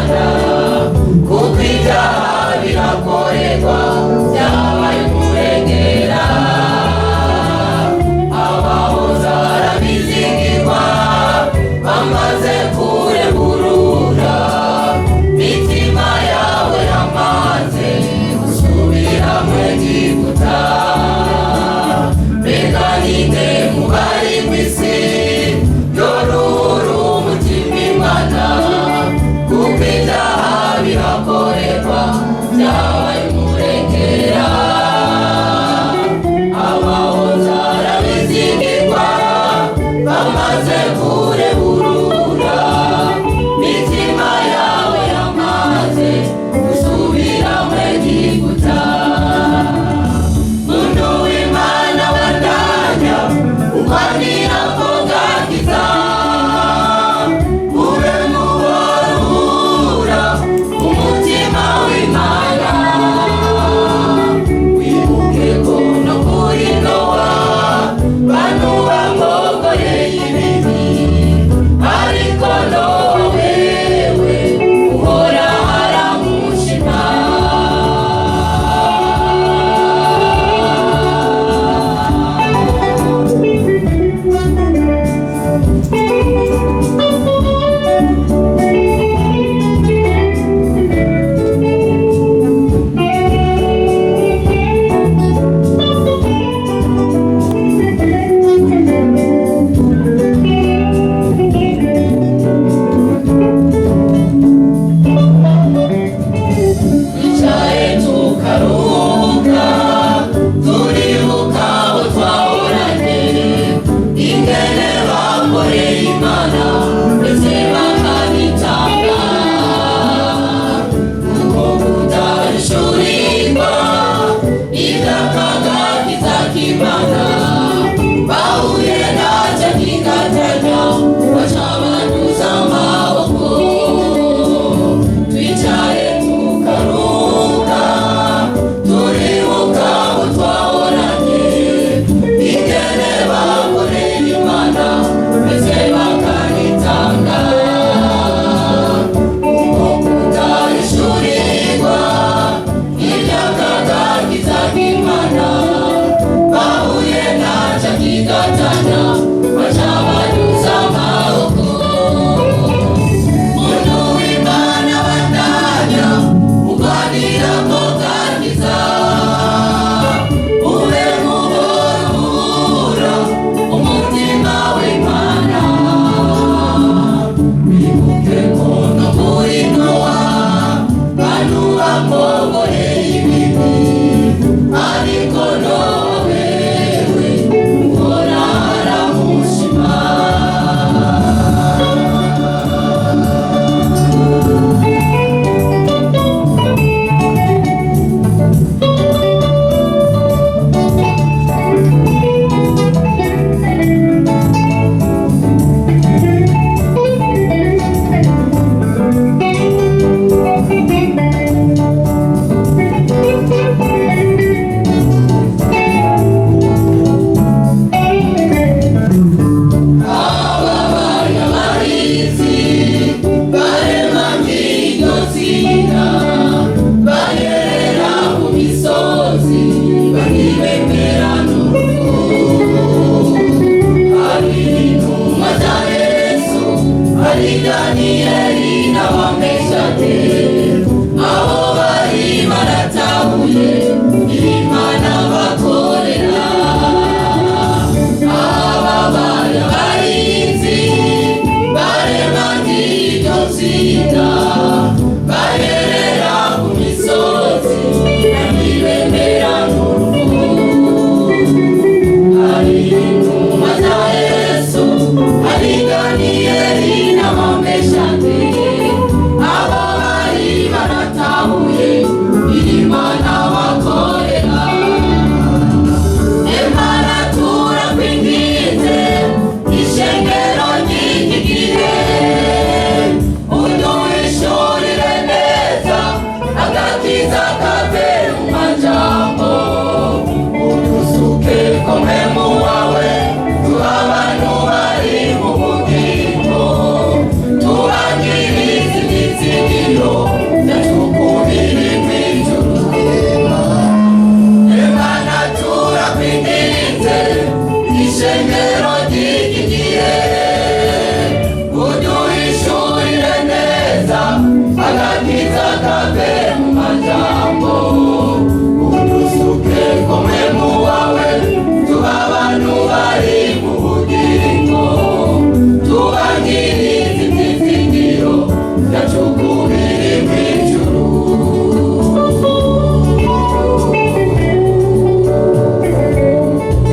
w'Imana, kuko ibyaha birakorerwa byabaye umurengera. Abahoze arabizigirwa bamaze kureburura, mitima yawe yamaze gusubira mu Egiputa. Mbega ninde mu bari kw'isi yorura umutima Imana, kuko ibyaha birakorerwa byabaye umurengera. Abahoze arabizigirwa bamaze kureburura, mitima yawe yamaze gusubira mu Egiputa. Muntu w'Imana wandanya urwanira ko gakiza, ube muboruhura umutima w'Imana. Wibuke ko no kuri Nowa bantu bamwogoreye ibibi, ariko Nowa wewe uhora aramushima. Twicaye tukaruhuka, turibuka abo twahoranye, ingene bakoreye Imana ndetse bakanitanga. Kuko kudahishurirwa iby'akagakiza k'Imana, bahuye nacyo kigatanya baca banyuza amaboko. Twicaye tukaruhuka, turibuka abo twahoranye, ingene bakoreye Imana ndetse bakanitanga. Kuko kudahishurirwa iby'akagakiza k'Imana, bahuye nacyo kigatanya baca banyuza amaboko. Muntu w'Imana wandanya urwanira ko gakiza, ube muboruhura umutima w'Imana. Wibuke ko no kuri Nowa bantu bamwogoreye ibibi, ariko Nowa wewe uhora aramushima. Ababaye abahizi baremanye iryo zina, bayerera ku misozi bakibemera n'urupfu. Hari intumwa za Yesu, hari Daniyeli n'abameshake, aho bari baratahuye Imana bakorera. Ababaye abahizi baremanye iryo zina, bayerera ku misozi bakibemera n'urupfu. Hari intumwa za Yesu, hari Daniyeli n'abameshake, abo agakiza kabe